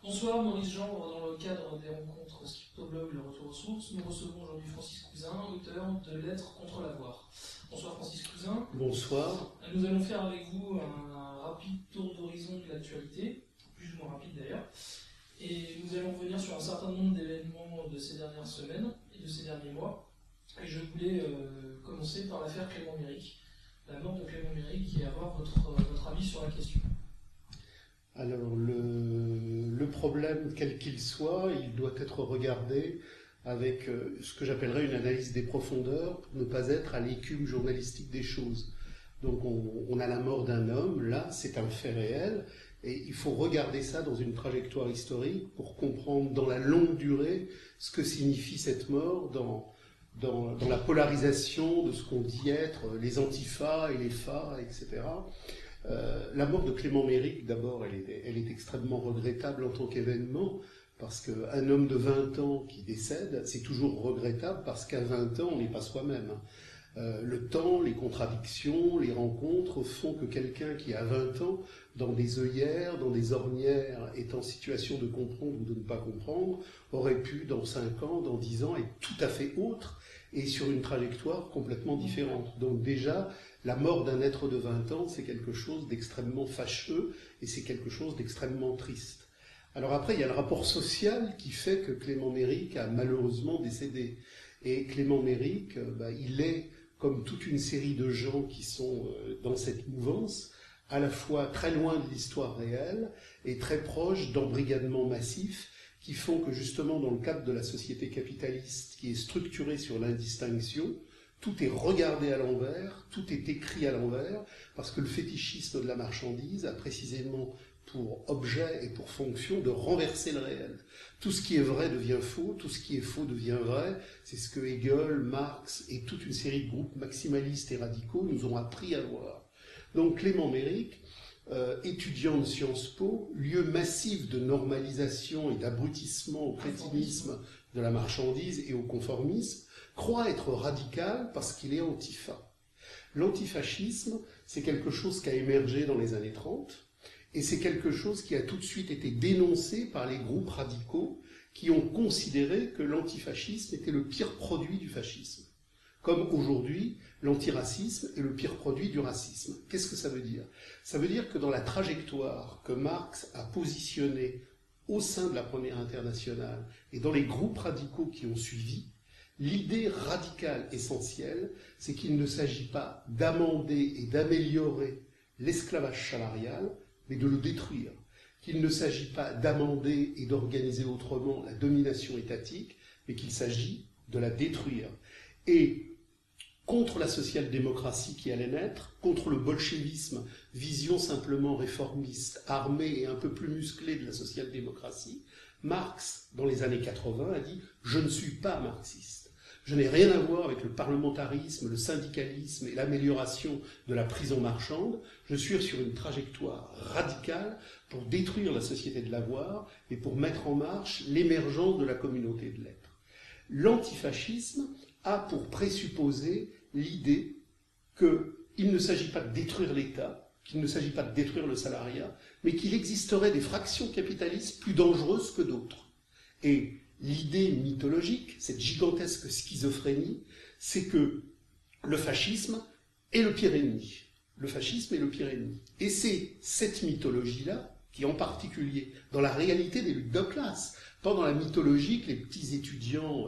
Bonsoir, Maurice Jean. Dans le cadre des rencontres Scriptoblog, le retour aux sources, nous recevons aujourd'hui Francis Cousin, auteur de Lettres contre l'avoir. Bonsoir Francis Cousin. Bonsoir. Nous allons faire avec vous un rapide tour d'horizon de l'actualité, plus ou moins rapide d'ailleurs, et nous allons revenir sur un certain nombre d'événements de ces dernières semaines et de ces derniers mois. Et je voulais commencer par l'affaire Clément Méric, la mort de Clément Méric, et avoir votre avis sur la question. Alors, le problème, quel qu'il soit, il doit être regardé avec ce que j'appellerais une analyse des profondeurs pour ne pas être à l'écume journalistique des choses. Donc, on a la mort d'un homme, là, c'est un fait réel, et il faut regarder ça dans une trajectoire historique pour comprendre dans la longue durée ce que signifie cette mort dans la polarisation de ce qu'on dit être les antifas et les fas, etc. La mort de Clément Méric, d'abord, elle est extrêmement regrettable en tant qu'événement, parce qu'un homme de 20 ans qui décède, c'est toujours regrettable, parce qu'à 20 ans, on n'est pas soi-même. Le temps, les contradictions, les rencontres font que quelqu'un qui a 20 ans, dans des œillères, dans des ornières, est en situation de comprendre ou de ne pas comprendre, aurait pu, dans 5 ans, dans 10 ans, être tout à fait autre, et sur une trajectoire complètement différente. Donc déjà, la mort d'un être de 20 ans, c'est quelque chose d'extrêmement fâcheux et c'est quelque chose d'extrêmement triste. Alors après, il y a le rapport social qui fait que Clément Méric a malheureusement décédé. Et Clément Méric, il est, comme toute une série de gens qui sont dans cette mouvance, à la fois très loin de l'histoire réelle et très proche d'embrigadements massifs qui font que justement dans le cadre de la société capitaliste qui est structurée sur l'indistinction, tout est regardé à l'envers, tout est écrit à l'envers, parce que le fétichisme de la marchandise a précisément pour objet et pour fonction de renverser le réel. Tout ce qui est vrai devient faux, tout ce qui est faux devient vrai. C'est ce que Hegel, Marx et toute une série de groupes maximalistes et radicaux nous ont appris à voir. Donc Clément Méric, étudiant de Sciences Po, lieu massif de normalisation et d'abrutissement au crétinisme de la marchandise et au conformisme, croit être radical parce qu'il est antifa. L'antifascisme, c'est quelque chose qui a émergé dans les années 30, et c'est quelque chose qui a tout de suite été dénoncé par les groupes radicaux qui ont considéré que l'antifascisme était le pire produit du fascisme. Comme aujourd'hui, l'antiracisme est le pire produit du racisme. Qu'est-ce que ça veut dire? Ça veut dire que dans la trajectoire que Marx a positionnée au sein de la Première Internationale et dans les groupes radicaux qui ont suivi, l'idée radicale essentielle, c'est qu'il ne s'agit pas d'amender et d'améliorer l'esclavage salarial, mais de le détruire. Qu'il ne s'agit pas d'amender et d'organiser autrement la domination étatique, mais qu'il s'agit de la détruire. Et contre la social-démocratie qui allait naître, contre le bolchevisme, vision simplement réformiste, armée et un peu plus musclée de la social-démocratie, Marx, dans les années 80, a dit « Je ne suis pas marxiste. Je n'ai rien à voir avec le parlementarisme, le syndicalisme et l'amélioration de la prison marchande. Je suis sur une trajectoire radicale pour détruire la société de l'avoir et pour mettre en marche l'émergence de la communauté de l'être. » L'antifascisme a pour présupposer l'idée qu'il ne s'agit pas de détruire l'État, qu'il ne s'agit pas de détruire le salariat, mais qu'il existerait des fractions capitalistes plus dangereuses que d'autres. Et l'idée mythologique, cette gigantesque schizophrénie, c'est que le fascisme est le pire ennemi. Le fascisme est le pire ennemi. Et c'est cette mythologie-là qui, en particulier, dans la réalité des luttes de classe, pas dans la mythologie que les petits étudiants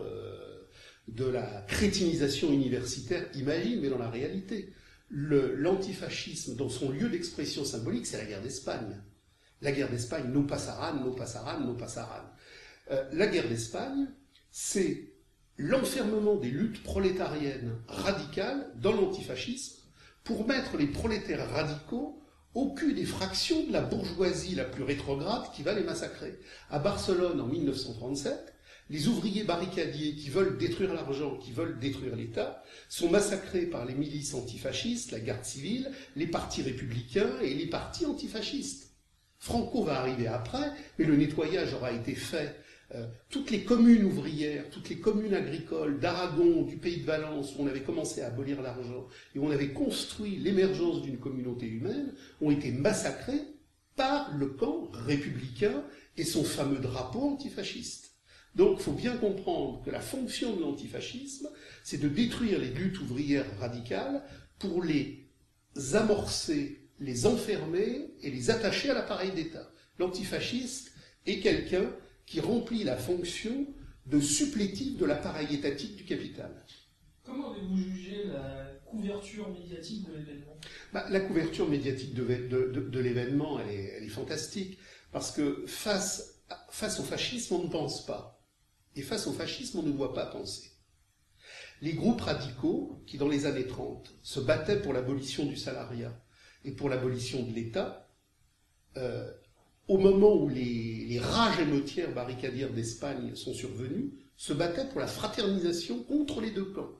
de la crétinisation universitaire imaginent, mais dans la réalité. L'antifascisme, dans son lieu d'expression symbolique, c'est la guerre d'Espagne. La guerre d'Espagne, no pasaran, no pasaran, no pasaran. La guerre d'Espagne, c'est l'enfermement des luttes prolétariennes radicales dans l'antifascisme pour mettre les prolétaires radicaux au cul des fractions de la bourgeoisie la plus rétrograde qui va les massacrer. À Barcelone, en 1937, les ouvriers barricadiers qui veulent détruire l'argent, qui veulent détruire l'État, sont massacrés par les milices antifascistes, la garde civile, les partis républicains et les partis antifascistes. Franco va arriver après, mais le nettoyage aura été fait toutes les communes ouvrières, toutes les communes agricoles d'Aragon, du Pays de Valence, où on avait commencé à abolir l'argent et où on avait construit l'émergence d'une communauté humaine, ont été massacrées par le camp républicain et son fameux drapeau antifasciste. Donc il faut bien comprendre que la fonction de l'antifascisme, c'est de détruire les luttes ouvrières radicales pour les amorcer, les enfermer et les attacher à l'appareil d'État. L'antifasciste est quelqu'un qui remplit la fonction de supplétif de l'appareil étatique du capital. Comment avez-vous jugé la couverture médiatique de l'événement ? La couverture médiatique de l'événement, elle est fantastique, parce que face au fascisme, on ne pense pas. Et face au fascisme, on ne doit pas penser. Les groupes radicaux, qui dans les années 30 se battaient pour l'abolition du salariat et pour l'abolition de l'État, au moment où les rages émeutières barricadières d'Espagne sont survenues, se battaient pour la fraternisation contre les deux camps.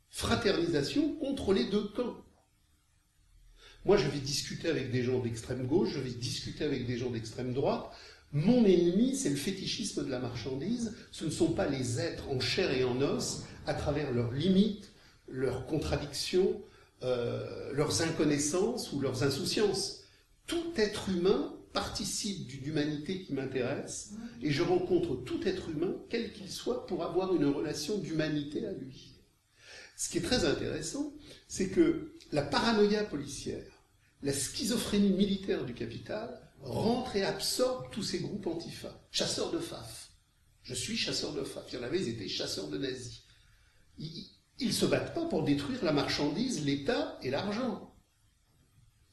Fraternisation contre les deux camps. Moi, je vais discuter avec des gens d'extrême gauche, je vais discuter avec des gens d'extrême droite. Mon ennemi, c'est le fétichisme de la marchandise. Ce ne sont pas les êtres en chair et en os, à travers leurs limites, leurs contradictions, leurs inconnaissances ou leurs insouciances. Tout être humain participe d'une humanité qui m'intéresse, et je rencontre tout être humain, quel qu'il soit, pour avoir une relation d'humanité à lui. Ce qui est très intéressant, c'est que la paranoïa policière, la schizophrénie militaire du capital rentre et absorbe tous ces groupes antifa. Chasseurs de FAF. Je suis chasseur de FAF. Il y en avait, ils étaient chasseurs de nazis. Ils ne se battent pas pour détruire la marchandise, l'État et l'argent.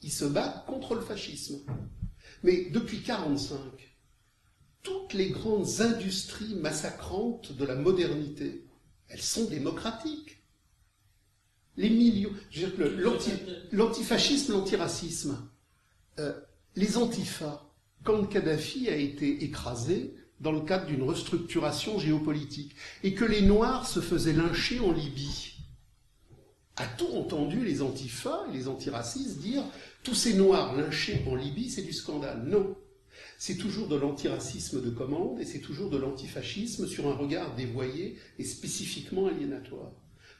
Ils se battent contre le fascisme. Mais depuis 1945, toutes les grandes industries massacrantes de la modernité, elles sont démocratiques. Les millions, je veux dire que l'antifascisme, l'antiracisme, les antifas, quand Kadhafi a été écrasé dans le cadre d'une restructuration géopolitique, et que les Noirs se faisaient lyncher en Libye, a-t-on entendu les antifas et les antiracistes dire « tous ces Noirs lynchés en Libye, c'est du scandale ». Non. C'est toujours de l'antiracisme de commande et c'est toujours de l'antifascisme sur un regard dévoyé et spécifiquement aliénatoire.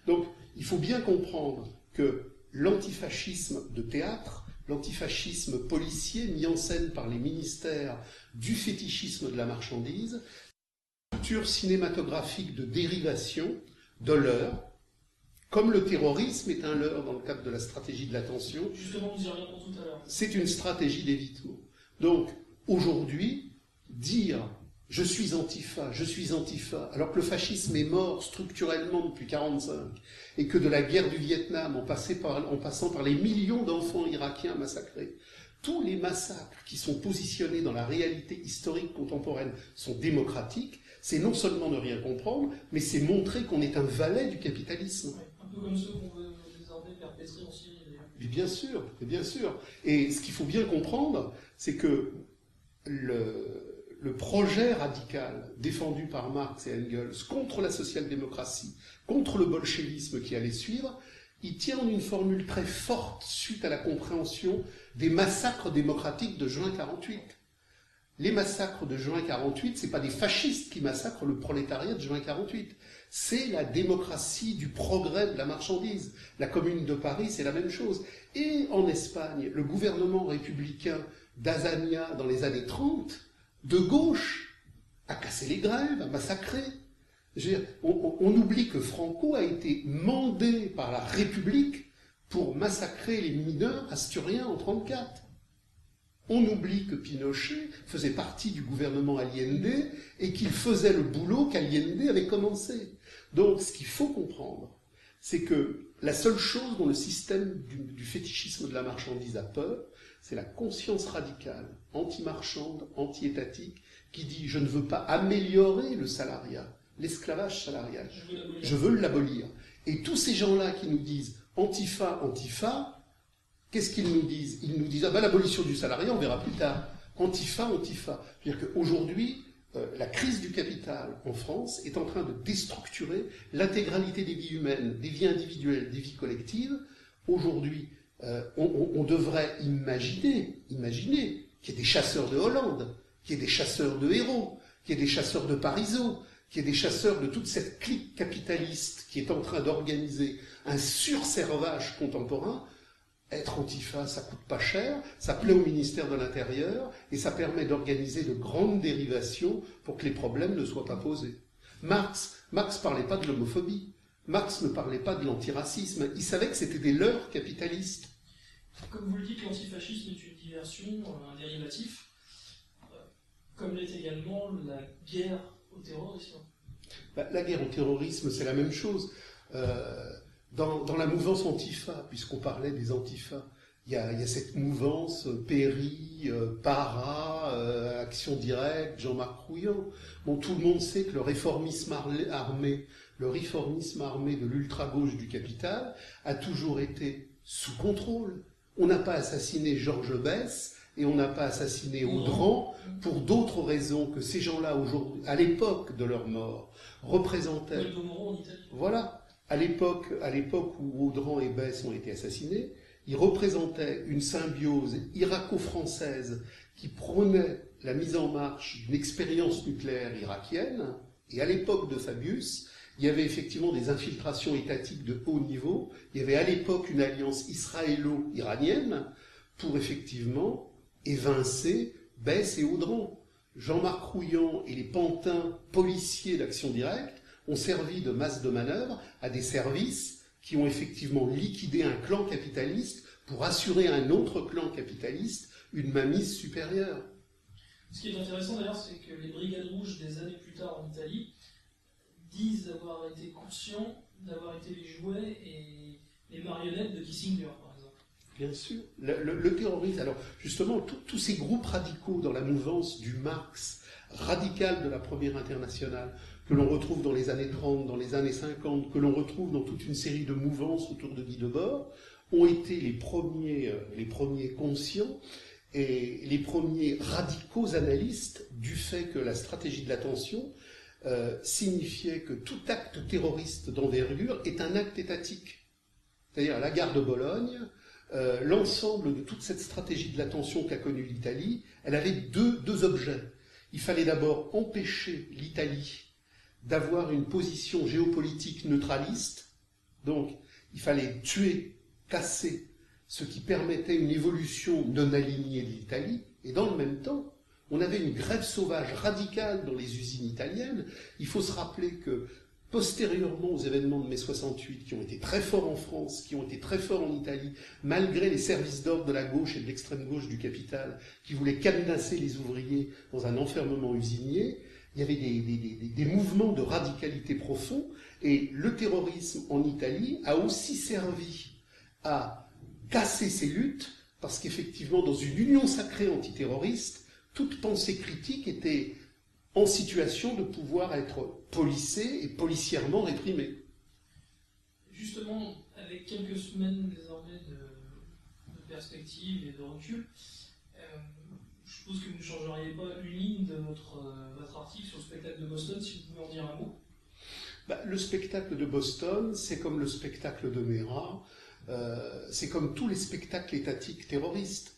Donc, il faut bien comprendre que l'antifascisme de théâtre, l'antifascisme policier mis en scène par les ministères du fétichisme de la marchandise, une structure cinématographique de dérivation de leurre, comme le terrorisme est un leurre dans le cadre de la stratégie de l'attention. Justement, nous y reviendrons tout à l'heure. C'est une stratégie d'évitement. Donc, aujourd'hui, dire « je suis antifa », alors que le fascisme est mort structurellement depuis 1945, et que de la guerre du Vietnam, en passant par les millions d'enfants irakiens massacrés, tous les massacres qui sont positionnés dans la réalité historique contemporaine sont démocratiques, c'est non seulement ne rien comprendre, mais c'est montrer qu'on est un valet du capitalisme. Ouais, un peu comme ceux qu'on veut désormais perpétrer en Syrie, d'ailleurs. Mais bien sûr. Et ce qu'il faut bien comprendre, c'est que le projet radical défendu par Marx et Engels contre la social-démocratie, contre le bolchevisme qui allait suivre, il tient en une formule très forte suite à la compréhension des massacres démocratiques de juin 1948. Les massacres de juin 1948, ce n'est pas des fascistes qui massacrent le prolétariat de juin 1948. C'est la démocratie du progrès de la marchandise. La Commune de Paris, c'est la même chose. Et en Espagne, le gouvernement républicain d'Azania dans les années 30, de gauche, a cassé les grèves, a massacré. On oublie que Franco a été mandé par la République pour massacrer les mineurs asturiens en 1934. On oublie que Pinochet faisait partie du gouvernement Allende et qu'il faisait le boulot qu'Allende avait commencé. Donc, ce qu'il faut comprendre, c'est que la seule chose dont le système du fétichisme de la marchandise a peur, c'est la conscience radicale, anti-marchande, anti-étatique, qui dit « je ne veux pas améliorer le salariat, l'esclavage salarial, je veux l'abolir ». Et tous ces gens-là qui nous disent « antifa, antifa », qu'est-ce qu'ils nous disent? Ils nous disent « ah ben l'abolition du salariat, on verra plus tard ». Antifa, antifa. C'est-à-dire qu'aujourd'hui, la crise du capital en France est en train de déstructurer l'intégralité des vies humaines, des vies individuelles, des vies collectives. Aujourd'hui, on devrait imaginer qu'il y ait des chasseurs de Hollande, qu'il y ait des chasseurs de Hérault, qu'il y ait des chasseurs de Parisot, qu'il y ait des chasseurs de toute cette clique capitaliste qui est en train d'organiser un surservage contemporain. Être antifa, ça coûte pas cher, ça plaît au ministère de l'Intérieur et ça permet d'organiser de grandes dérivations pour que les problèmes ne soient pas posés. Marx parlait pas de l'homophobie, Marx ne parlait pas de l'antiracisme, il savait que c'était des leurres capitalistes. Comme vous le dites, l'antifascisme est une diversion, un dérivatif, comme l'est également la guerre au terrorisme. La guerre au terrorisme, c'est la même chose. Dans la mouvance antifa, puisqu'on parlait des antifas, il y a cette mouvance Péry, Para, Action Directe, Jean-Marc Rouillon. Bon, tout le monde sait que le réformisme armé de l'ultra-gauche du capital a toujours été sous contrôle. On n'a pas assassiné Georges Besse et on n'a pas assassiné Audran pour d'autres raisons que ces gens-là, aujourd'hui, à l'époque de leur mort, représentaient... Voilà. À l'époque où Audran et Besse ont été assassinés, ils représentaient une symbiose irako-française qui prônait la mise en marche d'une expérience nucléaire irakienne. Et à l'époque de Fabius, il y avait effectivement des infiltrations étatiques de haut niveau. Il y avait à l'époque une alliance israélo-iranienne pour effectivement évincer Besse et Audran. Jean-Marc Rouillon et les pantins policiers d'Action Directe ont servi de masse de manœuvre à des services qui ont effectivement liquidé un clan capitaliste pour assurer à un autre clan capitaliste une mainmise supérieure. Ce qui est intéressant d'ailleurs, c'est que les Brigades Rouges des années plus tard en Italie disent avoir été conscients d'avoir été les jouets et les marionnettes de Kissinger, par exemple. Bien sûr. Le terrorisme, alors justement, tous ces groupes radicaux dans la mouvance du Marx radical de la Première Internationale, que l'on retrouve dans les années 30, dans les années 50, que l'on retrouve dans toute une série de mouvances autour de Guy Debord, ont été les premiers conscients et les premiers radicaux analystes du fait que la stratégie de l'attention signifiait que tout acte terroriste d'envergure est un acte étatique. C'est-à-dire à la gare de Bologne, l'ensemble de toute cette stratégie de l'attention qu'a connue l'Italie, elle avait deux objets. Il fallait d'abord empêcher l'Italie d'avoir une position géopolitique neutraliste, donc il fallait tuer, casser ce qui permettait une évolution non alignée de l'Italie, et dans le même temps, on avait une grève sauvage radicale dans les usines italiennes. Il faut se rappeler que, postérieurement aux événements de mai 68, qui ont été très forts en France, qui ont été très forts en Italie, malgré les services d'ordre de la gauche et de l'extrême gauche du capital, qui voulaient cadenasser les ouvriers dans un enfermement usinier, il y avait des mouvements de radicalité profonds, et le terrorisme en Italie a aussi servi à casser ces luttes, parce qu'effectivement, dans une union sacrée antiterroriste, toute pensée critique était en situation de pouvoir être policée et policièrement réprimée. Justement, avec quelques semaines désormais de perspective et de recul, je suppose que vous ne changeriez pas une ligne de votre article sur le spectacle de Boston, si vous pouvez en dire un mot. Le spectacle de Boston, c'est comme le spectacle de Merat, c'est comme tous les spectacles étatiques terroristes.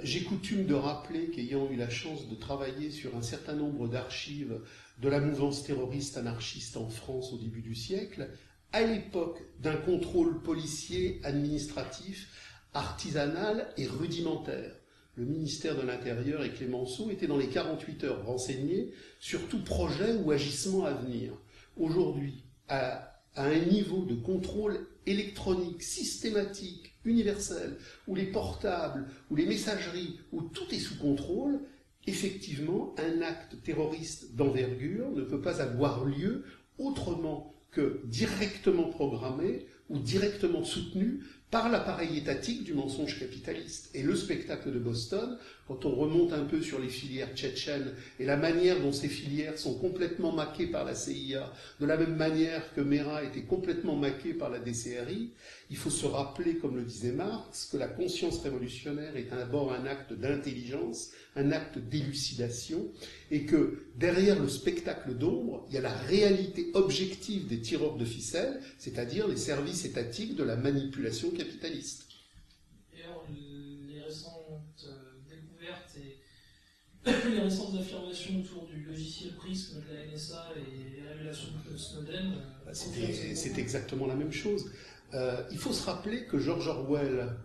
J'ai coutume de rappeler qu'ayant eu la chance de travailler sur un certain nombre d'archives de la mouvance terroriste anarchiste en France au début du siècle, à l'époque d'un contrôle policier, administratif, artisanal et rudimentaire. Le ministère de l'Intérieur et Clémenceau étaient dans les 48 heures renseignés sur tout projet ou agissement à venir. Aujourd'hui, à un niveau de contrôle électronique, systématique, universel, où les portables, où les messageries, où tout est sous contrôle, effectivement, un acte terroriste d'envergure ne peut pas avoir lieu autrement que directement programmé ou directement soutenu par l'appareil étatique du mensonge capitaliste. Et le spectacle de Boston, quand on remonte un peu sur les filières tchétchènes et la manière dont ces filières sont complètement maquées par la CIA, de la même manière que Merat était complètement maqué par la DCRI, il faut se rappeler, comme le disait Marx, que la conscience révolutionnaire est d'abord un acte d'intelligence, un acte d'élucidation, et que derrière le spectacle d'ombre, il y a la réalité objective des tireurs de ficelles, c'est-à-dire les services étatiques de la manipulation capitaliste. Et alors, les récentes découvertes et les récentes affirmations autour du logiciel Prism de la NSA et les révélations de Snowden. C'est exactement la même chose. Il faut se rappeler que George Orwell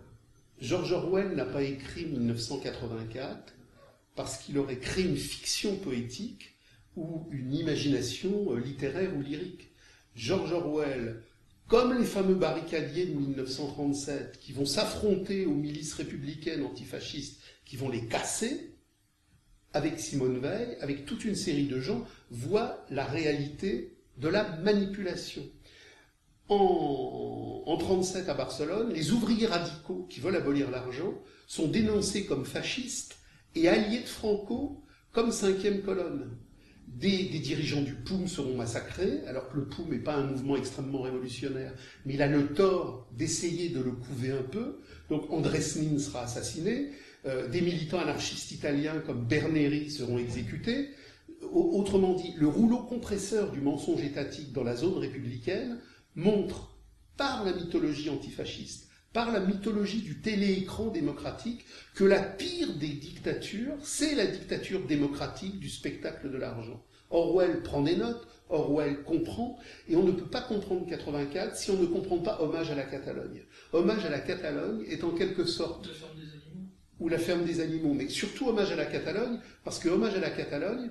n'a pas écrit 1984 parce qu'il aurait créé une fiction poétique ou une imagination littéraire ou lyrique. George Orwell, comme les fameux barricadiers de 1937 qui vont s'affronter aux milices républicaines antifascistes, qui vont les casser, avec Simone Veil, avec toute une série de gens, voit la réalité de la manipulation. En 1937 à Barcelone, les ouvriers radicaux qui veulent abolir l'argent sont dénoncés comme fascistes et alliés de Franco comme cinquième colonne. Des dirigeants du POUM seront massacrés, alors que le POUM n'est pas un mouvement extrêmement révolutionnaire, mais il a le tort d'essayer de le couver un peu. Donc Andrés Nin sera assassiné, des militants anarchistes italiens comme Berneri seront exécutés. Autrement dit, le rouleau compresseur du mensonge étatique dans la zone républicaine montre, par la mythologie antifasciste, par la mythologie du téléécran démocratique, que la pire des dictatures, c'est la dictature démocratique du spectacle de l'argent. Orwell prend des notes, Orwell comprend, et on ne peut pas comprendre 84 si on ne comprend pas Hommage à la Catalogne. Hommage à la Catalogne est en quelque sorte... La ferme des animaux. Ou la ferme des animaux, mais surtout Hommage à la Catalogne, parce que Hommage à la Catalogne,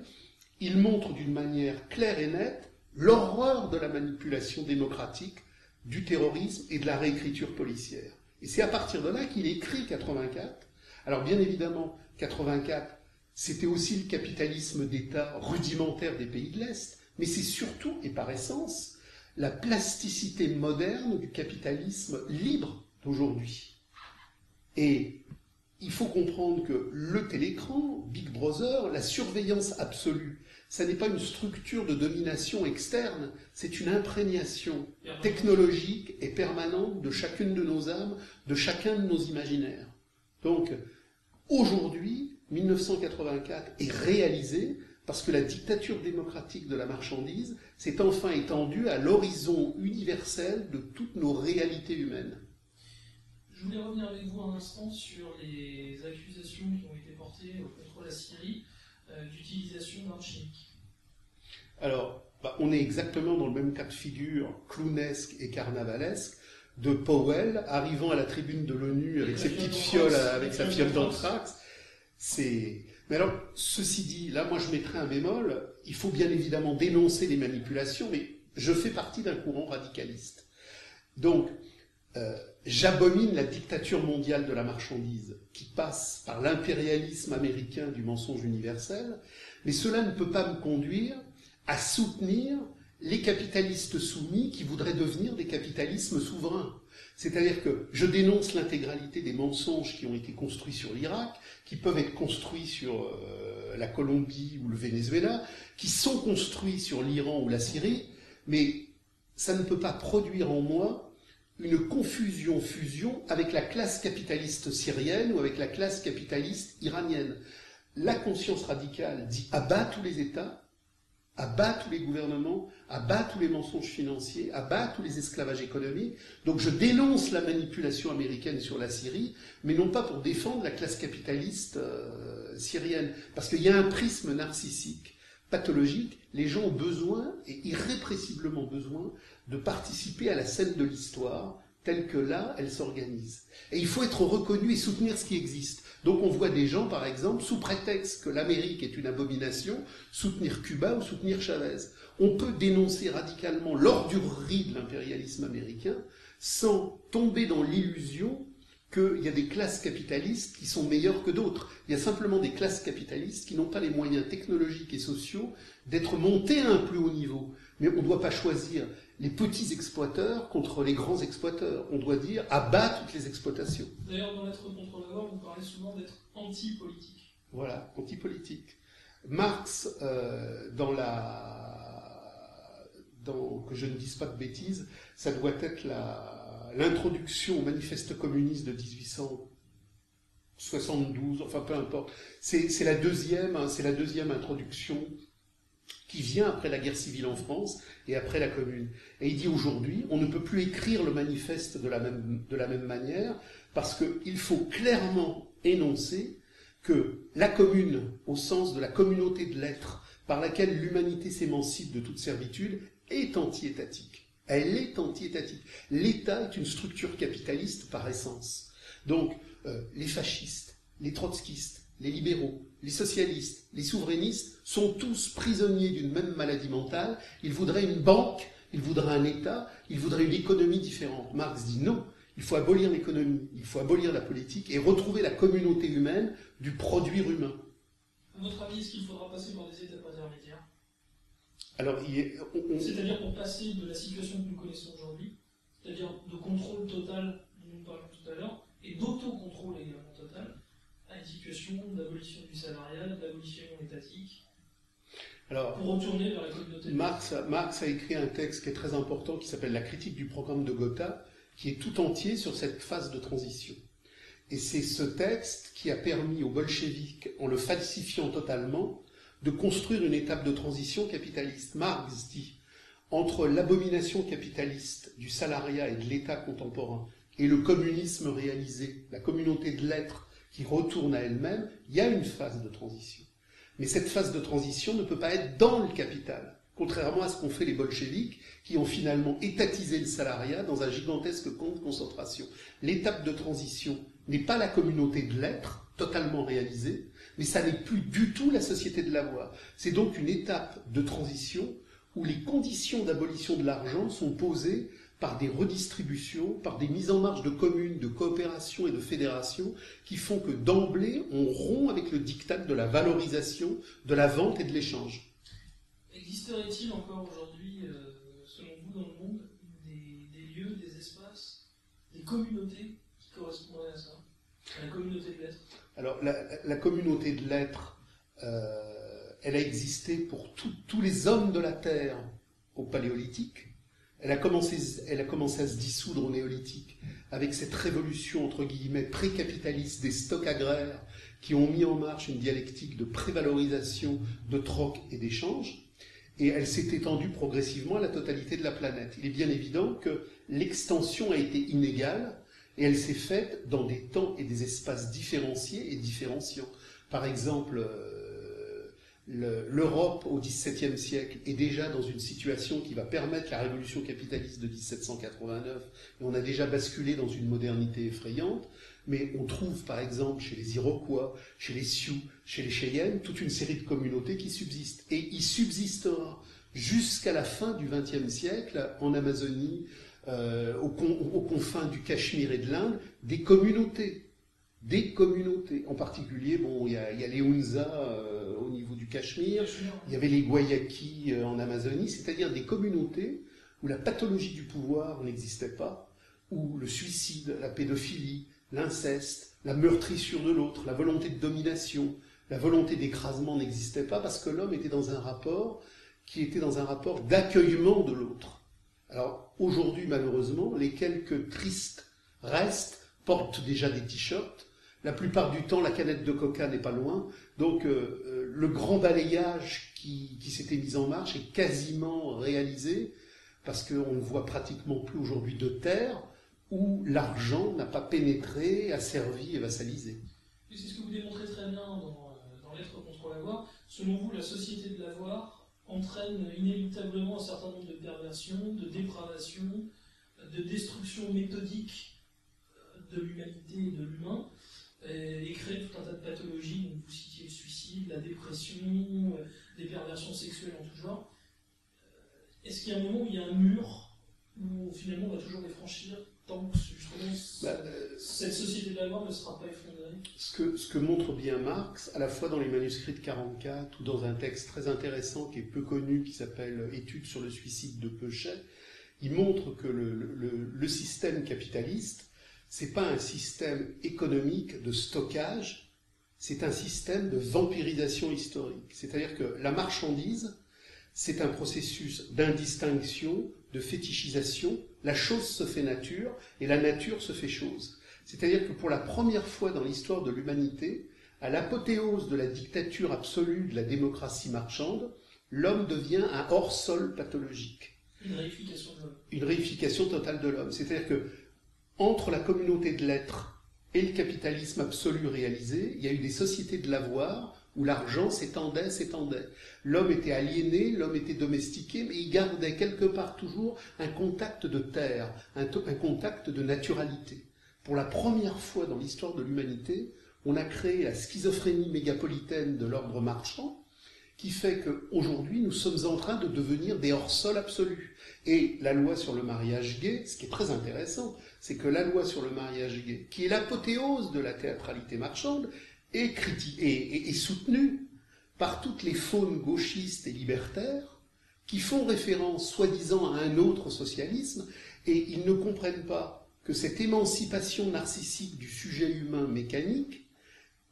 il montre d'une manière claire et nette l'horreur de la manipulation démocratique, du terrorisme et de la réécriture policière. Et c'est à partir de là qu'il écrit 84. Alors bien évidemment, 84, c'était aussi le capitalisme d'État rudimentaire des pays de l'Est, mais c'est surtout, et par essence, la plasticité moderne du capitalisme libre d'aujourd'hui. Et il faut comprendre que le télécran, Big Brother, la surveillance absolue, ça n'est pas une structure de domination externe, c'est une imprégnation technologique et permanente de chacune de nos âmes, de chacun de nos imaginaires. Donc, aujourd'hui, 1984 est réalisé parce que la dictature démocratique de la marchandise s'est enfin étendue à l'horizon universel de toutes nos réalités humaines. Je voulais revenir avec vous un instant sur les accusations qui ont été portées contre la Syrie d'utilisation d'armes chimiques. Alors, on est exactement dans le même cas de figure clownesque et carnavalesque de Powell arrivant à la tribune de l'ONU avec ses petites fioles, avec sa fiole d'anthrax. Mais alors, ceci dit, là, moi je mettrais un bémol, il faut bien évidemment dénoncer les manipulations, mais je fais partie d'un courant radicaliste. Donc, j'abomine la dictature mondiale de la marchandise qui passe par l'impérialisme américain du mensonge universel, mais cela ne peut pas me conduire à soutenir les capitalistes soumis qui voudraient devenir des capitalismes souverains. C'est-à-dire que je dénonce l'intégralité des mensonges qui ont été construits sur l'Irak, qui peuvent être construits sur la Colombie ou le Venezuela, qui sont construits sur l'Iran ou la Syrie, mais ça ne peut pas produire en moi une confusion-fusion avec la classe capitaliste syrienne ou avec la classe capitaliste iranienne. La conscience radicale dit abat tous les États, abat tous les gouvernements, abat tous les mensonges financiers, abat tous les esclavages économiques. Donc je dénonce la manipulation américaine sur la Syrie, mais non pas pour défendre la classe capitaliste syrienne. Parce qu'il y a un prisme narcissique, pathologique. Les gens ont besoin, et irrépressiblement besoin, de participer à la scène de l'histoire, telle que là, elle s'organise. Et il faut être reconnu et soutenir ce qui existe. Donc on voit des gens, par exemple, sous prétexte que l'Amérique est une abomination, soutenir Cuba ou soutenir Chavez. On peut dénoncer radicalement l'ordurier de l'impérialisme américain sans tomber dans l'illusion qu'il y a des classes capitalistes qui sont meilleures que d'autres. Il y a simplement des classes capitalistes qui n'ont pas les moyens technologiques et sociaux d'être montées à un plus haut niveau. Mais on ne doit pas choisir les petits exploiteurs contre les grands exploiteurs. On doit dire abat toutes les exploitations. D'ailleurs, dans Lettres contre la mort, vous parlez souvent d'être anti-politique. Voilà, anti-politique. Marx, que je ne dise pas de bêtises, ça doit être l'introduction au manifeste communiste de 1872, enfin peu importe. C'est la deuxième introduction qui vient après la guerre civile en France et après la Commune. Et il dit aujourd'hui, on ne peut plus écrire le manifeste de la même manière, parce qu'il faut clairement énoncer que la commune, au sens de la communauté de l'être, par laquelle l'humanité s'émancipe de toute servitude, est anti-étatique. Elle est anti-étatique. L'État est une structure capitaliste par essence. Donc, les fascistes, les trotskistes, les libéraux, les socialistes, les souverainistes sont tous prisonniers d'une même maladie mentale. Ils voudraient une banque, ils voudraient un État, ils voudraient une économie différente. Marx dit non, il faut abolir l'économie, il faut abolir la politique et retrouver la communauté humaine du produire humain. À votre avis, est-ce qu'il faudra passer par des étapes intermédiaires? Alors, c'est-à-dire pour passer de la situation que nous connaissons aujourd'hui, c'est-à-dire de contrôle total dont nous parlions tout à l'heure, et d'autocontrôle également total, à une situation d'abolition du salariat, d'abolition étatique, alors, pour retourner vers la communauté. Marx a écrit un texte qui est très important, qui s'appelle La critique du programme de Gotha, qui est tout entier sur cette phase de transition. Et c'est ce texte qui a permis aux bolcheviks, en le falsifiant totalement, de construire une étape de transition capitaliste. Marx dit, entre l'abomination capitaliste du salariat et de l'État contemporain et le communisme réalisé, la communauté de l'être qui retourne à elle-même, il y a une phase de transition. Mais cette phase de transition ne peut pas être dans le capital, contrairement à ce qu'ont fait les bolcheviks, qui ont finalement étatisé le salariat dans un gigantesque camp de concentration. L'étape de transition n'est pas la communauté de l'être, totalement réalisée, mais ça n'est plus du tout la société de l'avoir. C'est donc une étape de transition où les conditions d'abolition de l'argent sont posées par des redistributions, par des mises en marche de communes, de coopération et de fédérations qui font que d'emblée, on rompt avec le diktat de la valorisation, de la vente et de l'échange. Existerait-il encore aujourd'hui, selon vous, dans le monde, des lieux, des espaces, des communautés qui correspondraient à ça, à la communauté de l'être? Alors, la communauté de l'être, elle a existé pour tous les hommes de la Terre au Paléolithique. Elle a commencé à se dissoudre au Néolithique, avec cette révolution, entre guillemets, pré-capitaliste des stocks agraires qui ont mis en marche une dialectique de prévalorisation, de troc et d'échange. Et elle s'est étendue progressivement à la totalité de la planète. Il est bien évident que l'extension a été inégale, et elle s'est faite dans des temps et des espaces différenciés et différenciants. Par exemple, l'Europe au XVIIe siècle est déjà dans une situation qui va permettre la révolution capitaliste de 1789, et on a déjà basculé dans une modernité effrayante, mais on trouve par exemple chez les Iroquois, chez les Sioux, chez les Cheyennes, toute une série de communautés qui subsistent. Et il subsistera jusqu'à la fin du XXe siècle, en Amazonie, aux confins du Cachemire et de l'Inde, des communautés. Des communautés. En particulier, bon, il y a les Hunza au niveau du Cachemire, il y avait les Guayakis en Amazonie, c'est-à-dire des communautés où la pathologie du pouvoir n'existait pas, où le suicide, la pédophilie, l'inceste, la meurtrissure de l'autre, la volonté de domination, la volonté d'écrasement n'existait pas parce que l'homme était dans un rapport qui était dans un rapport d'accueillement de l'autre. Alors aujourd'hui, malheureusement, les quelques tristes restes portent déjà des t-shirts. La plupart du temps, la canette de coca n'est pas loin. Donc le grand balayage qui s'était mis en marche est quasiment réalisé parce qu'on ne voit pratiquement plus aujourd'hui de terre où l'argent n'a pas pénétré, asservi et vassalisé. Et c'est ce que vous démontrez très bien dans l'être contre l'avoir. Selon vous, la société de l'avoir entraîne inéluctablement un certain nombre de perversions, de dépravations, de destruction méthodique de l'humanité et de l'humain, et crée tout un tas de pathologies. Donc vous citiez le suicide, la dépression, des perversions sexuelles en tout genre. Est-ce qu'il y a un moment où il y a un mur où finalement on va toujours les franchir tant que justement cette société de l'avoir ne sera pas effondrée? Ce que montre bien Marx, à la fois dans les manuscrits de 44 ou dans un texte très intéressant qui est peu connu, qui s'appelle Études sur le suicide de Peuchet, il montre que le système capitaliste, c'est pas un système économique de stockage, c'est un système de vampirisation historique. C'est-à-dire que la marchandise, c'est un processus d'indistinction, de fétichisation. La chose se fait nature et la nature se fait chose. C'est-à-dire que pour la première fois dans l'histoire de l'humanité, à l'apothéose de la dictature absolue de la démocratie marchande, l'homme devient un hors-sol pathologique. Une réification de l'homme. Une réification totale de l'homme. C'est-à-dire que entre la communauté de l'être et le capitalisme absolu réalisé, il y a eu des sociétés de l'avoir où l'argent s'étendait. L'homme était aliéné, l'homme était domestiqué, mais il gardait quelque part toujours un contact de terre, un contact de naturalité. Pour la première fois dans l'histoire de l'humanité, on a créé la schizophrénie mégapolitaine de l'ordre marchand, qui fait qu'aujourd'hui, nous sommes en train de devenir des hors-sol absolus. Et la loi sur le mariage gay, ce qui est très intéressant, c'est que la loi sur le mariage gay, qui est l'apothéose de la théâtralité marchande, est soutenue par toutes les faunes gauchistes et libertaires qui font référence soi-disant à un autre socialisme, et ils ne comprennent pas que cette émancipation narcissique du sujet humain mécanique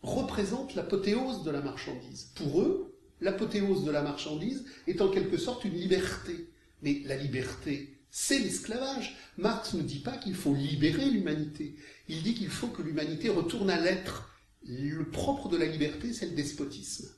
représente l'apothéose de la marchandise. Pour eux, l'apothéose de la marchandise est en quelque sorte une liberté. Mais la liberté, c'est l'esclavage. Marx ne dit pas qu'il faut libérer l'humanité. Il dit qu'il faut que l'humanité retourne à l'être. Le propre de la liberté, c'est le despotisme.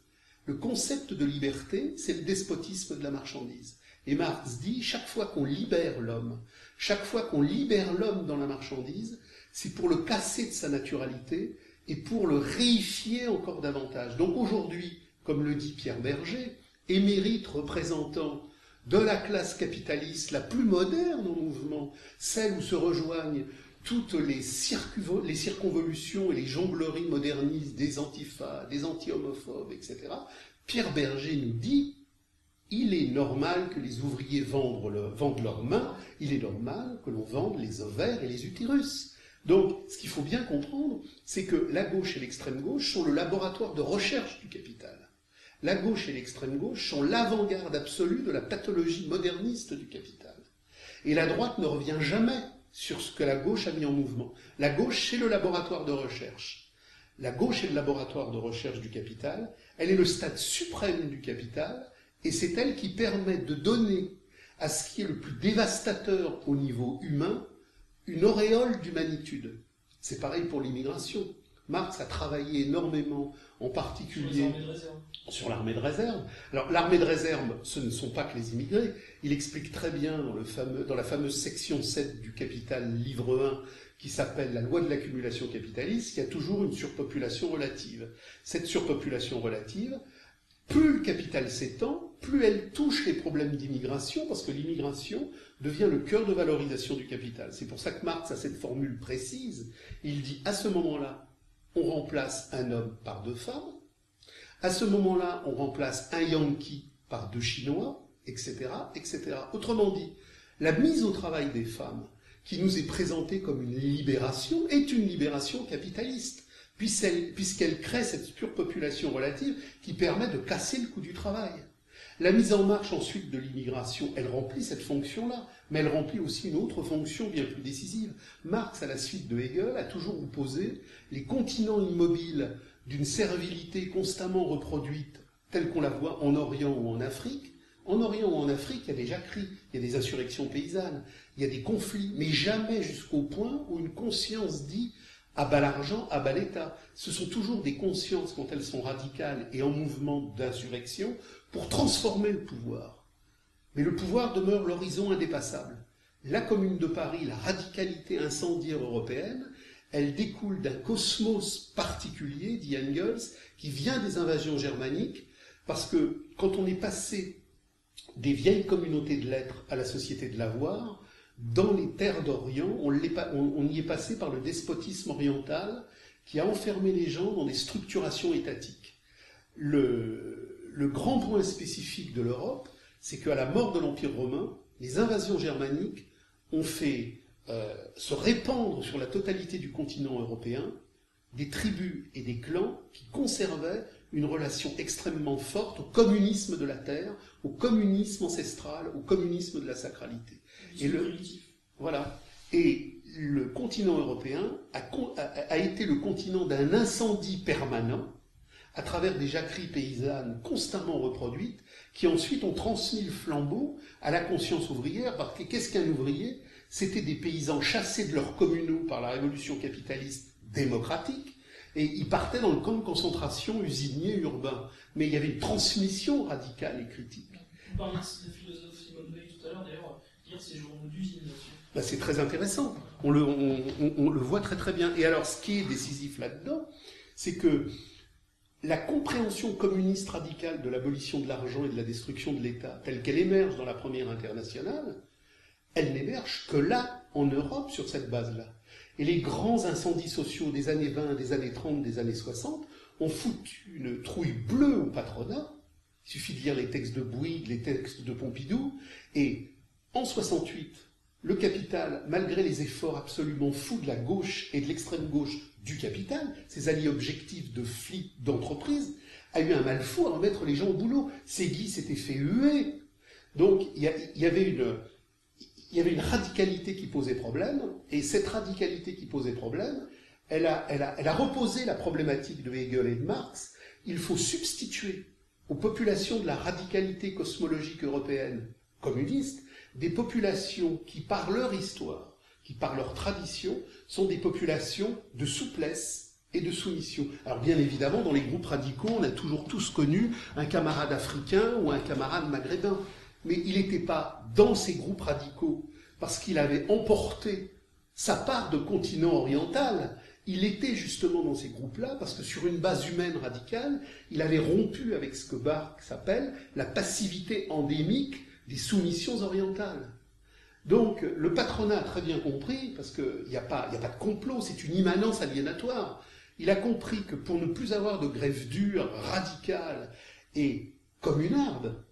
Le concept de liberté, c'est le despotisme de la marchandise. Et Marx dit, chaque fois qu'on libère l'homme, chaque fois qu'on libère l'homme dans la marchandise, c'est pour le casser de sa naturalité et pour le réifier encore davantage. Donc aujourd'hui, comme le dit Pierre Berger, émérite représentant de la classe capitaliste la plus moderne en mouvement, celle où se rejoignent toutes les circonvolutions et les jongleries modernistes des antifas, des anti-homophobes, etc., Pierre Berger nous dit « Il est normal que les ouvriers vendent leurs mains, il est normal que l'on vende les ovaires et les utérus. » Donc, ce qu'il faut bien comprendre, c'est que la gauche et l'extrême gauche sont le laboratoire de recherche du capital. La gauche et l'extrême gauche sont l'avant-garde absolue de la pathologie moderniste du capital. Et la droite ne revient jamais sur ce que la gauche a mis en mouvement. La gauche, c'est le laboratoire de recherche. La gauche est le laboratoire de recherche du capital, elle est le stade suprême du capital, et c'est elle qui permet de donner à ce qui est le plus dévastateur au niveau humain une auréole d'humanitude. C'est pareil pour l'immigration. Marx a travaillé énormément, en particulier sur l'armée de réserve. Alors, l'armée de réserve, ce ne sont pas que les immigrés. Il explique très bien dans la fameuse section 7 du Capital, livre 1, qui s'appelle la loi de l'accumulation capitaliste, qu'il y a toujours une surpopulation relative. Cette surpopulation relative, plus le capital s'étend, plus elle touche les problèmes d'immigration, parce que l'immigration devient le cœur de valorisation du capital. C'est pour ça que Marx a cette formule précise. Il dit, à ce moment-là, on remplace un homme par 2 femmes. À ce moment-là, on remplace un Yankee par 2 Chinois, etc., etc. Autrement dit, la mise au travail des femmes, qui nous est présentée comme une libération, est une libération capitaliste, puisqu'elle crée cette surpopulation relative qui permet de casser le coût du travail. La mise en marche ensuite de l'immigration, elle remplit cette fonction-là, mais elle remplit aussi une autre fonction bien plus décisive. Marx, à la suite de Hegel, a toujours opposé les continents immobiles d'une servilité constamment reproduite, telle qu'on la voit en Orient ou en Afrique. En Orient ou en Afrique, il y a des jacqueries, il y a des insurrections paysannes, il y a des conflits, mais jamais jusqu'au point où une conscience dit « à bas l'argent, à bas l'État ». Ce sont toujours des consciences, quand elles sont radicales et en mouvement d'insurrection, pour transformer le pouvoir. Mais le pouvoir demeure l'horizon indépassable. La Commune de Paris, la radicalité incendiaire européenne, elle découle d'un cosmos particulier, dit Engels, qui vient des invasions germaniques, parce que quand on est passé des vieilles communautés de lettres à la société de l'avoir, dans les terres d'Orient, on y est passé par le despotisme oriental qui a enfermé les gens dans des structurations étatiques. Le grand point spécifique de l'Europe, c'est qu'à la mort de l'Empire romain, les invasions germaniques ont fait se répandre sur la totalité du continent européen des tribus et des clans qui conservaient une relation extrêmement forte au communisme de la terre, au communisme ancestral, au communisme de la sacralité. Voilà. Et le continent européen a été le continent d'un incendie permanent à travers des jacqueries paysannes constamment reproduites qui ensuite ont transmis le flambeau à la conscience ouvrière, parce que qu'est-ce qu'un ouvrier ? C'était des paysans chassés de leurs communaux par la révolution capitaliste démocratique, et ils partaient dans le camp de concentration usinier urbain. Mais il y avait une transmission radicale et critique. Vous parliez de philosophe Simone Veil tout à l'heure, d'ailleurs, dire ces journaux d'usine là-dessus. Ben, c'est très intéressant. On le voit très très bien. Et alors, ce qui est décisif là-dedans, c'est que la compréhension communiste radicale de l'abolition de l'argent et de la destruction de l'État, telle qu'elle émerge dans la Première Internationale, elle n'émerge que là, en Europe, sur cette base-là. Et les grands incendies sociaux des années 20, des années 30, des années 60 ont foutu une trouille bleue au patronat. Il suffit de lire les textes de Bouygues, les textes de Pompidou. Et en 68, le capital, malgré les efforts absolument fous de la gauche et de l'extrême gauche du capital, ses alliés objectifs de flics d'entreprise, a eu un mal fou à remettre les gens au boulot. Segui s'était fait huer. Donc il y avait une radicalité qui posait problème, et cette radicalité qui posait problème, elle a reposé la problématique de Hegel et de Marx. Il faut substituer aux populations de la radicalité cosmologique européenne communiste des populations qui, par leur histoire, qui, par leur tradition, sont des populations de souplesse et de soumission. Alors bien évidemment, dans les groupes radicaux, on a toujours tous connu un camarade africain ou un camarade maghrébin. Mais il n'était pas dans ces groupes radicaux parce qu'il avait emporté sa part de continent oriental. Il était justement dans ces groupes-là parce que sur une base humaine radicale, il avait rompu avec ce que Barthes s'appelle la passivité endémique des soumissions orientales. Donc le patronat a très bien compris, parce qu'il n'y a pas de complot, c'est une immanence aliénatoire. Il a compris que pour ne plus avoir de grève dure, radicale et communarde,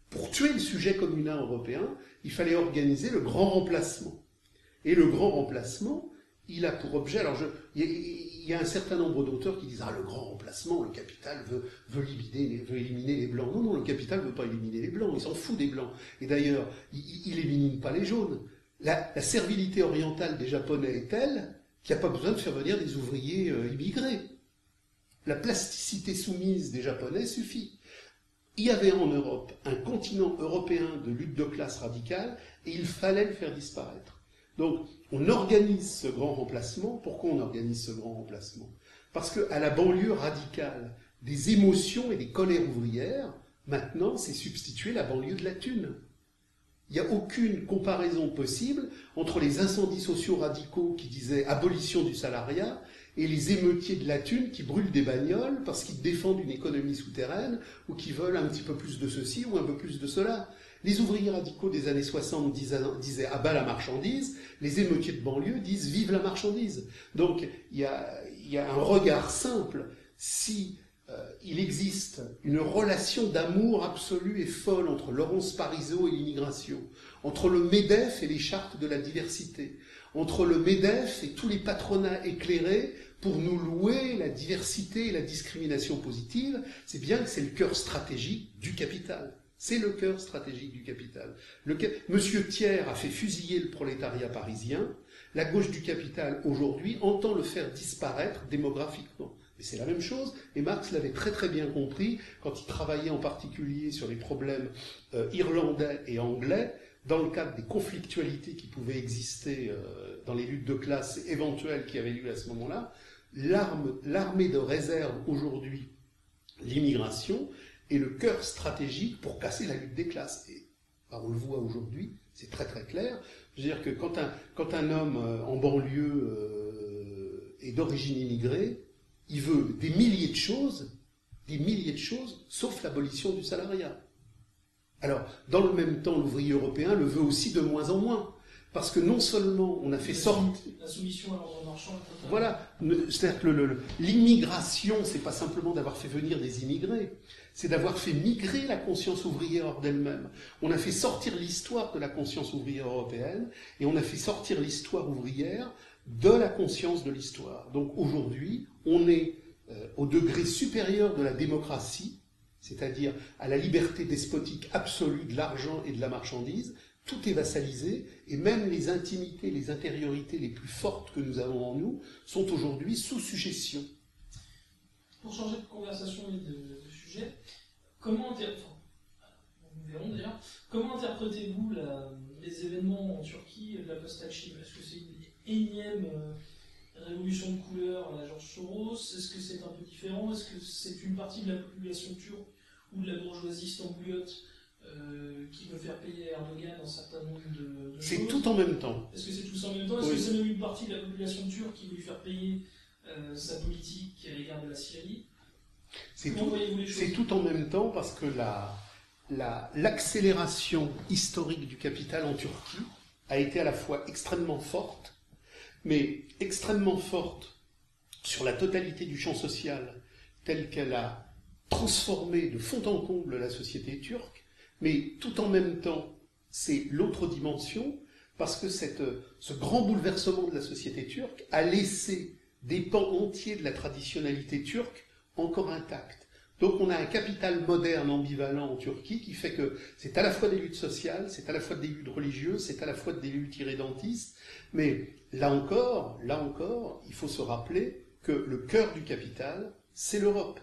pour tuer le sujet communard européen, il fallait organiser le grand remplacement. Et le grand remplacement, il a pour objet... Alors, il y a un certain nombre d'auteurs qui disent « Ah, le grand remplacement, le capital veut éliminer les blancs. » Non, le capital ne veut pas éliminer les blancs, il s'en fout des blancs. Et d'ailleurs, il n'élimine pas les jaunes. La servilité orientale des Japonais est telle qu'il n'y a pas besoin de faire venir des ouvriers immigrés. La plasticité soumise des Japonais suffit. Il y avait en Europe un continent européen de lutte de classe radicale et il fallait le faire disparaître. Donc, on organise ce grand remplacement. Pourquoi on organise ce grand remplacement? Parce qu'à la banlieue radicale des émotions et des colères ouvrières, maintenant, c'est substituer la banlieue de la thune. Il n'y a aucune comparaison possible entre les incendies sociaux radicaux qui disaient abolition du salariat et les émeutiers de la thune qui brûlent des bagnoles parce qu'ils défendent une économie souterraine ou qui veulent un petit peu plus de ceci ou un peu plus de cela. Les ouvriers radicaux des années 60 disaient « à bas la marchandise », les émeutiers de banlieue disent « vive la marchandise ». Donc il y a un regard simple. Si il existe une relation d'amour absolue et folle entre Laurence Parisot et l'immigration, entre le MEDEF et les chartes de la diversité, entre le MEDEF et tous les patronats éclairés pour nous louer la diversité et la discrimination positive, c'est bien que c'est le cœur stratégique du capital. C'est le cœur stratégique du capital. Monsieur Thiers a fait fusiller le prolétariat parisien. La gauche du capital, aujourd'hui, entend le faire disparaître démographiquement. Et c'est la même chose, et Marx l'avait très très bien compris quand il travaillait en particulier sur les problèmes irlandais et anglais, dans le cadre des conflictualités qui pouvaient exister dans les luttes de classe éventuelles qui avaient lieu à ce moment-là. L'armée de réserve aujourd'hui, l'immigration, est le cœur stratégique pour casser la lutte des classes. Et on le voit aujourd'hui, c'est très très clair. Je veux dire que quand un homme en banlieue est d'origine immigrée, il veut des milliers de choses, sauf l'abolition du salariat. Alors, dans le même temps, l'ouvrier européen le veut aussi de moins en moins. Parce que non seulement on a fait sortir... La soumission à l'ordre marchand... Voilà. C'est-à-dire que l'immigration, c'est pas simplement d'avoir fait venir des immigrés, c'est d'avoir fait migrer la conscience ouvrière hors d'elle-même. On a fait sortir l'histoire de la conscience ouvrière européenne, et on a fait sortir l'histoire ouvrière de la conscience de l'histoire. Donc aujourd'hui, on est au degré supérieur de la démocratie, c'est-à-dire à la liberté despotique absolue de l'argent et de la marchandise. Tout est vassalisé, et même les intimités, les intériorités les plus fortes que nous avons en nous sont aujourd'hui sous suggestion. Pour changer de conversation et de sujet, comment interprétez-vous les événements en Turquie de la post-Taksim? Est-ce que c'est une énième révolution de couleur à la George Soros? Est-ce que c'est un peu différent? Est-ce que c'est une partie de la population turque ou de la bourgeoisie stambouliote qui veut faire payer à Erdogan un certain nombre de C'est choses. tout en même temps. Est-ce que c'est tout ça en même temps? Est-ce que c'est même une partie de la population turque qui veut lui faire payer sa politique à l'égard de la Syrie? C'est Comment voyez-vous les choses? tout en même temps parce que l'accélération historique du capital en Turquie a été à la fois extrêmement forte, mais extrêmement forte sur la totalité du champ social, tel qu'elle a transformé de fond en comble la société turque, mais tout en même temps, c'est l'autre dimension, parce que ce grand bouleversement de la société turque a laissé des pans entiers de la traditionnalité turque encore intacts. Donc on a un capital moderne ambivalent en Turquie qui fait que c'est à la fois des luttes sociales, c'est à la fois des luttes religieuses, c'est à la fois des luttes irrédentistes, mais là encore, il faut se rappeler que le cœur du capital, c'est l'Europe.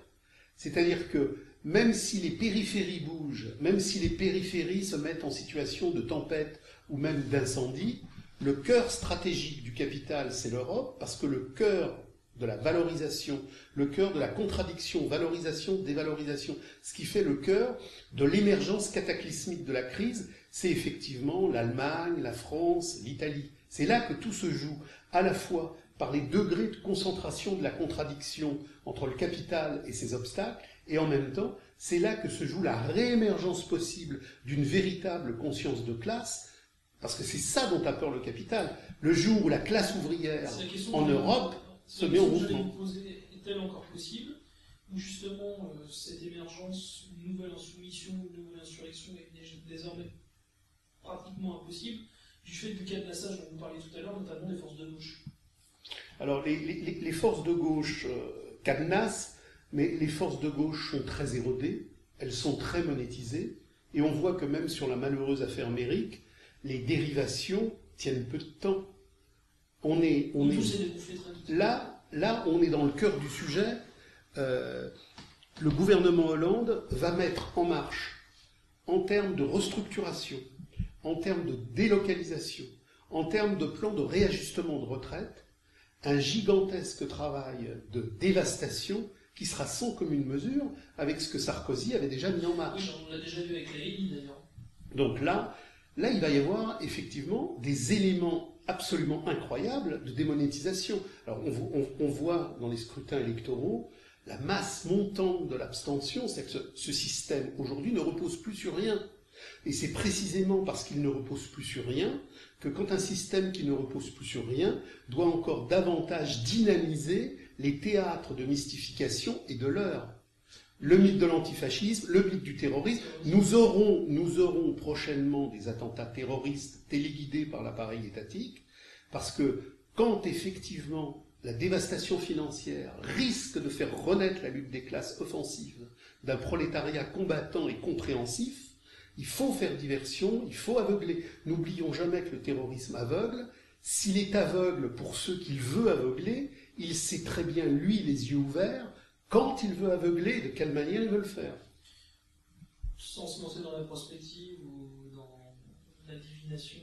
C'est-à-dire que même si les périphéries bougent, même si les périphéries se mettent en situation de tempête ou même d'incendie, le cœur stratégique du capital, c'est l'Europe, parce que le cœur de la valorisation, le cœur de la contradiction, valorisation, dévalorisation, ce qui fait le cœur de l'émergence cataclysmique de la crise, c'est effectivement l'Allemagne, la France, l'Italie. C'est là que tout se joue, à la fois par les degrés de concentration de la contradiction entre le capital et ses obstacles, et en même temps, c'est là que se joue la réémergence possible d'une véritable conscience de classe, parce que c'est ça dont a peur le capital. Le jour où la classe ouvrière en Europe se met en mouvement. Est-elle encore possible? Ou justement, cette émergence, une nouvelle insoumission, une nouvelle insurrection est désormais pratiquement impossible, du fait du cadenassage dont vous parliez tout à l'heure, notamment des forces de gauche? Alors, les forces de gauche cadenassent, mais les forces de gauche sont très érodées, elles sont très monétisées, et on voit que même sur la malheureuse affaire Méric, les dérivations tiennent peu de temps. Là, on est dans le cœur du sujet. Le gouvernement Hollande va mettre en marche, en termes de restructuration, en termes de délocalisation, en termes de plan de réajustement de retraite, un gigantesque travail de dévastation qui sera sans commune mesure avec ce que Sarkozy avait déjà mis en marche. Oui, on l'a déjà vu avec la Haïti d'ailleurs. Donc là, il va y avoir effectivement des éléments absolument incroyables de démonétisation. Alors on voit dans les scrutins électoraux la masse montante de l'abstention, c'est que ce système aujourd'hui ne repose plus sur rien. Et c'est précisément parce qu'il ne repose plus sur rien que quand un système qui ne repose plus sur rien doit encore davantage dynamiser les théâtres de mystification et de leurre. Le mythe de l'antifascisme, le mythe du terrorisme. Nous aurons prochainement des attentats terroristes téléguidés par l'appareil étatique, parce que quand effectivement la dévastation financière risque de faire renaître la lutte des classes offensive d'un prolétariat combattant et compréhensif, il faut faire diversion, il faut aveugler. N'oublions jamais que le terrorisme aveugle. S'il est aveugle pour ceux qu'il veut aveugler, il sait très bien, lui, les yeux ouverts, quand il veut aveugler et de quelle manière il veut le faire. Sans se lancer dans la prospective ou dans la divination,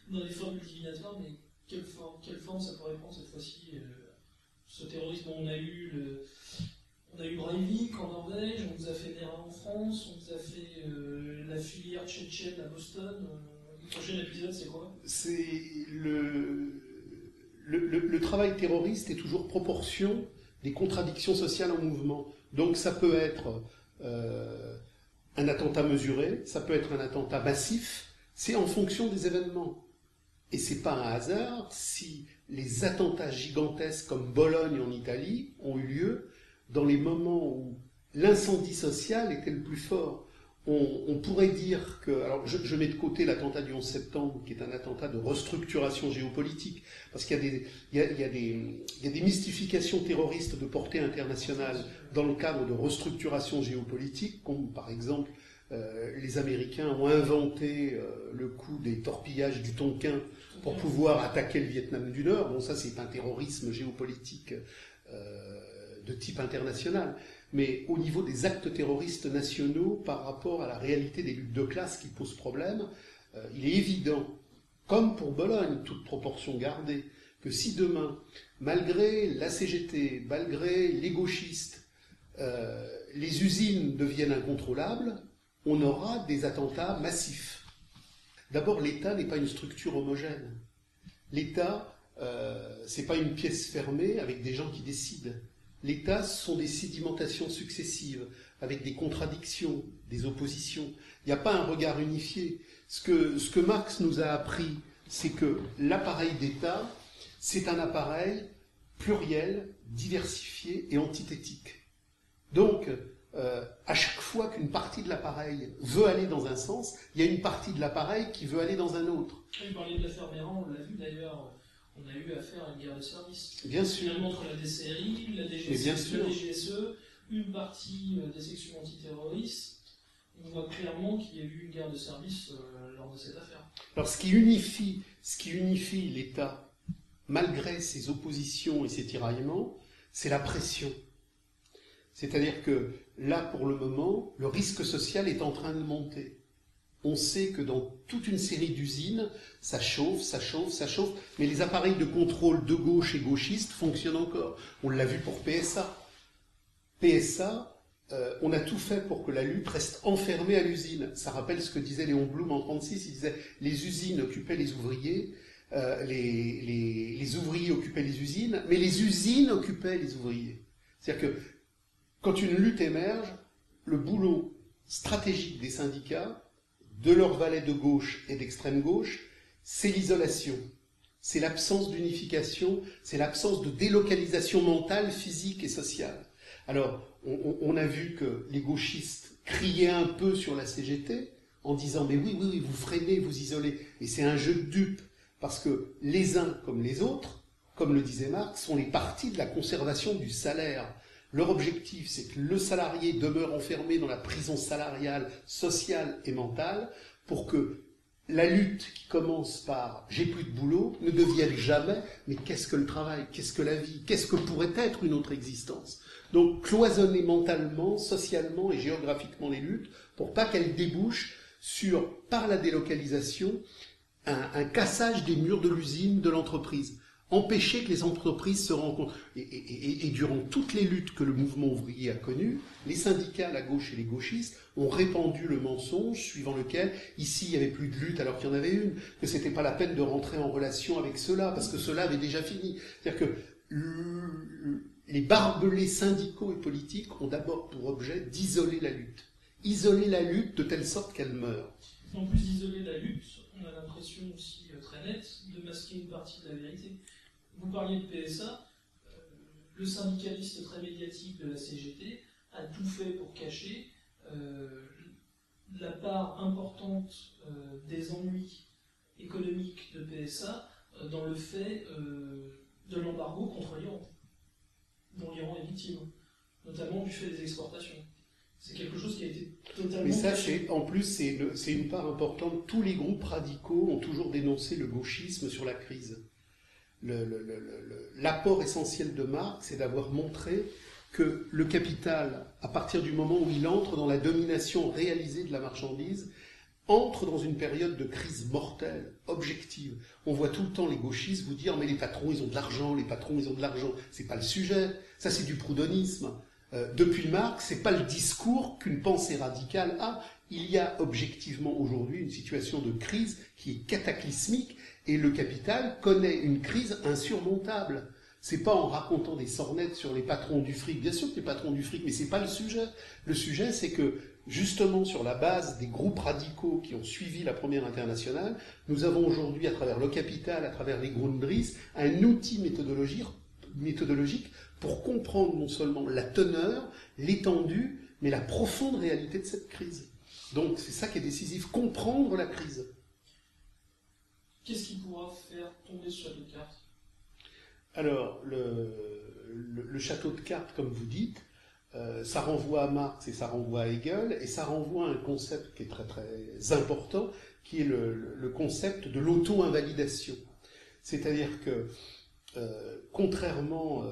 dans les formules divinatoires, mais quelle forme ça pourrait prendre cette fois-ci ce terrorisme? On a eu Breivik en Norvège, on nous a fait Nera en France, on nous a fait la filière tchétchène à Boston. Le prochain épisode, c'est quoi? C'est le travail terroriste est toujours proportion des contradictions sociales en mouvement. Donc ça peut être un attentat mesuré, ça peut être un attentat massif, c'est en fonction des événements. Et c'est pas un hasard si les attentats gigantesques comme Bologne en Italie ont eu lieu dans les moments où l'incendie social était le plus fort. On pourrait dire que... Alors je mets de côté l'attentat du 11 septembre, qui est un attentat de restructuration géopolitique, parce qu'il y a des mystifications terroristes de portée internationale dans le cadre de restructuration géopolitique, comme par exemple les Américains ont inventé le coup des torpillages du Tonkin pour pouvoir attaquer le Vietnam du Nord. Bon, ça c'est un terrorisme géopolitique de type international. Mais au niveau des actes terroristes nationaux, par rapport à la réalité des luttes de classe qui posent problème, il est évident, comme pour Bologne, toute proportion gardée, que si demain, malgré la CGT, malgré les gauchistes, les usines deviennent incontrôlables, on aura des attentats massifs. D'abord, l'État n'est pas une structure homogène. L'État, c'est pas une pièce fermée avec des gens qui décident. L'État, ce sont des sédimentations successives, avec des contradictions, des oppositions. Il n'y a pas un regard unifié. Ce que Marx nous a appris, c'est que l'appareil d'État, c'est un appareil pluriel, diversifié et antithétique. Donc, à chaque fois qu'une partie de l'appareil veut aller dans un sens, il y a une partie de l'appareil qui veut aller dans un autre. Vous parliez de l'affaire Méran, on l'a vu d'ailleurs, on a eu affaire à une guerre de service. Bien sûr. Finalement, entre la DCRI, la DGSE, une partie des sections antiterroristes, on voit clairement qu'il y a eu une guerre de service lors de cette affaire. Alors, ce qui unifie l'État, malgré ses oppositions et ses tiraillements, c'est la pression. C'est-à-dire que là, pour le moment, le risque social est en train de monter. On sait que dans toute une série d'usines, ça chauffe, mais les appareils de contrôle de gauche et gauchistes fonctionnent encore. On l'a vu pour PSA. PSA, on a tout fait pour que la lutte reste enfermée à l'usine. Ça rappelle ce que disait Léon Blum en 1936. Il disait « les usines occupaient les ouvriers, les ouvriers occupaient les usines, mais les usines occupaient les ouvriers. » C'est-à-dire que quand une lutte émerge, le boulot stratégique des syndicats, de leurs valets de gauche et d'extrême gauche, c'est l'isolation. C'est l'absence d'unification, c'est l'absence de délocalisation mentale, physique et sociale. Alors, on a vu que les gauchistes criaient un peu sur la CGT en disant « mais oui, vous freinez, vous isolez ». Et c'est un jeu de dupes, parce que les uns comme les autres, comme le disait Marx, sont les partis de la conservation du salaire. Leur objectif, c'est que le salarié demeure enfermé dans la prison salariale, sociale et mentale, pour que la lutte qui commence par « j'ai plus de boulot » ne devienne jamais « mais qu'est-ce que le travail? Qu'est-ce que la vie? Qu'est-ce que pourrait être une autre existence ?» Donc cloisonner mentalement, socialement et géographiquement les luttes, pour pas qu'elles débouchent sur, par la délocalisation, un cassage des murs de l'usine, de l'entreprise. Empêcher que les entreprises se rencontrent. Et durant toutes les luttes que le mouvement ouvrier a connues, les syndicats, la gauche et les gauchistes, ont répandu le mensonge suivant lequel, ici, il n'y avait plus de lutte alors qu'il y en avait une, que c'était pas la peine de rentrer en relation avec ceux-là, parce que ceux-là avaient déjà fini. C'est-à-dire que les barbelés syndicaux et politiques ont d'abord pour objet d'isoler la lutte. Isoler la lutte de telle sorte qu'elle meure. En plus d'isoler la lutte, on a l'impression aussi très nette de masquer une partie de la vérité. Vous parliez de PSA, le syndicaliste très médiatique de la CGT a tout fait pour cacher la part importante des ennuis économiques de PSA dans le fait de l'embargo contre l'Iran, dont l'Iran est victime, notamment du fait des exportations. C'est quelque chose qui a été totalement... Mais ça, en plus, c'est une part importante. Tous les groupes radicaux ont toujours dénoncé le gauchisme sur la crise. L'apport essentiel de Marx, c'est d'avoir montré que le capital, à partir du moment où il entre dans la domination réalisée de la marchandise, entre dans une période de crise mortelle, objective. On voit tout le temps les gauchistes vous dire « mais les patrons, ils ont de l'argent, les patrons, ils ont de l'argent ». C'est pas le sujet, ça c'est du proudhonisme. Depuis Marx, c'est pas le discours qu'une pensée radicale a. Il y a objectivement aujourd'hui une situation de crise qui est cataclysmique et le capital connaît une crise insurmontable. C'est pas en racontant des sornettes sur les patrons du fric. Bien sûr que les patrons du fric, mais c'est pas le sujet. Le sujet, c'est que justement sur la base des groupes radicaux qui ont suivi la Première Internationale, nous avons aujourd'hui, à travers le capital, à travers les Grundrisse, un outil méthodologique pour comprendre non seulement la teneur, l'étendue, mais la profonde réalité de cette crise. Donc c'est ça qui est décisif, comprendre la crise. Qu'est-ce qui pourra faire tomber ce château de cartes? Alors, le château de cartes, comme vous dites, ça renvoie à Marx et ça renvoie à Hegel, et ça renvoie à un concept qui est très très important, qui est le concept de l'auto-invalidation. C'est-à-dire que, contrairement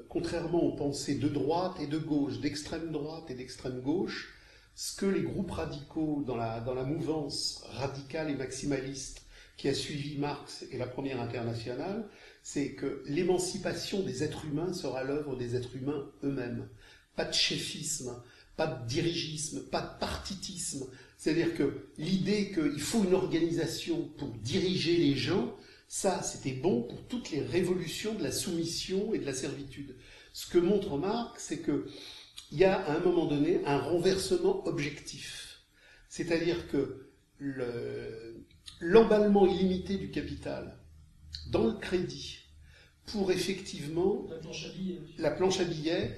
aux pensées de droite et de gauche, d'extrême droite et d'extrême gauche, ce que les groupes radicaux dans la mouvance radicale et maximaliste qui a suivi Marx et la Première Internationale, c'est que l'émancipation des êtres humains sera l'œuvre des êtres humains eux-mêmes. Pas de chefisme, pas de dirigisme, pas de partitisme. C'est-à-dire que l'idée qu'il faut une organisation pour diriger les gens, ça, c'était bon pour toutes les révolutions de la soumission et de la servitude. Ce que montre Marx, c'est qu'il y a à un moment donné un renversement objectif. C'est-à-dire que l'emballement illimité du capital dans le crédit pour effectivement la planche à billets,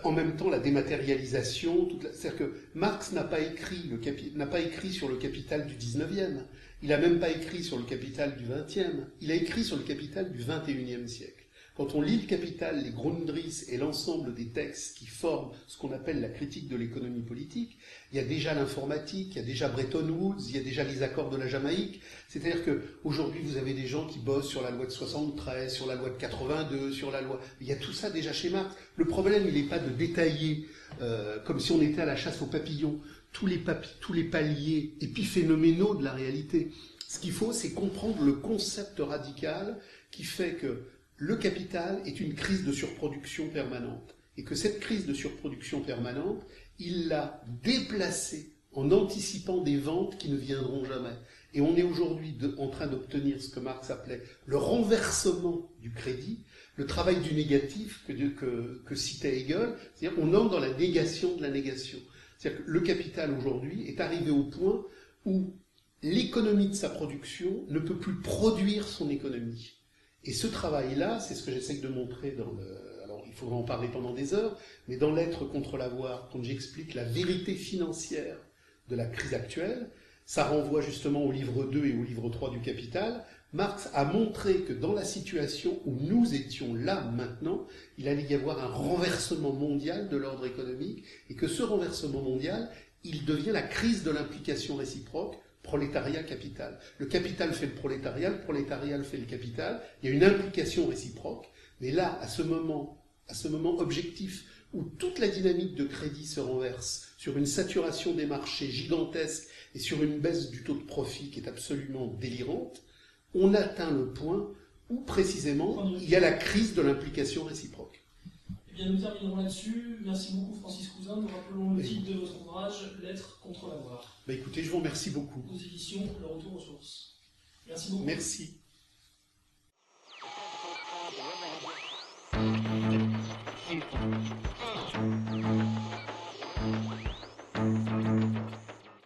en même temps la dématérialisation, c'est-à-dire que Marx n'a pas écrit sur le capital du 19e, il n'a même pas écrit sur le capital du 20e, il a écrit sur le capital du 21e siècle. Quand on lit le Capital, les Grundrisse et l'ensemble des textes qui forment ce qu'on appelle la critique de l'économie politique, il y a déjà l'informatique, il y a déjà Bretton Woods, il y a déjà les accords de la Jamaïque. C'est-à-dire qu'aujourd'hui, vous avez des gens qui bossent sur la loi de 73, sur la loi de 82, sur la loi... Il y a tout ça déjà chez Marx. Le problème, il n'est pas de détailler, comme si on était à la chasse aux papillons, tous les paliers épiphénoménaux de la réalité. Ce qu'il faut, c'est comprendre le concept radical qui fait que le capital est une crise de surproduction permanente. Et que cette crise de surproduction permanente, il l'a déplacée en anticipant des ventes qui ne viendront jamais. Et on est aujourd'hui en train d'obtenir ce que Marx appelait le renversement du crédit, le travail du négatif que citait Hegel, c'est-à-dire qu'on entre dans la négation de la négation. C'est-à-dire que le capital aujourd'hui est arrivé au point où l'économie de sa production ne peut plus produire son économie. Et ce travail-là, c'est ce que j'essaie de montrer dans alors il faudra en parler pendant des heures, mais dans L'être contre l'avoir, quand j'explique la vérité financière de la crise actuelle, ça renvoie justement au livre 2 et au livre 3 du Capital. Marx a montré que dans la situation où nous étions là maintenant, il allait y avoir un renversement mondial de l'ordre économique, et que ce renversement mondial, il devient la crise de l'implication réciproque, prolétariat-capital. Le capital fait le prolétariat fait le capital. Il y a une implication réciproque. Mais là, à ce moment objectif où toute la dynamique de crédit se renverse sur une saturation des marchés gigantesque et sur une baisse du taux de profit qui est absolument délirante, on atteint le point où précisément il y a la crise de l'implication réciproque. Eh bien, nous terminerons là-dessus. Merci beaucoup, Francis Cousin. Nous rappelons le titre de votre ouvrage, L'être contre l'avoir. Écoutez, je vous remercie beaucoup. Aux éditions Le Retour aux sources. Merci beaucoup. Merci.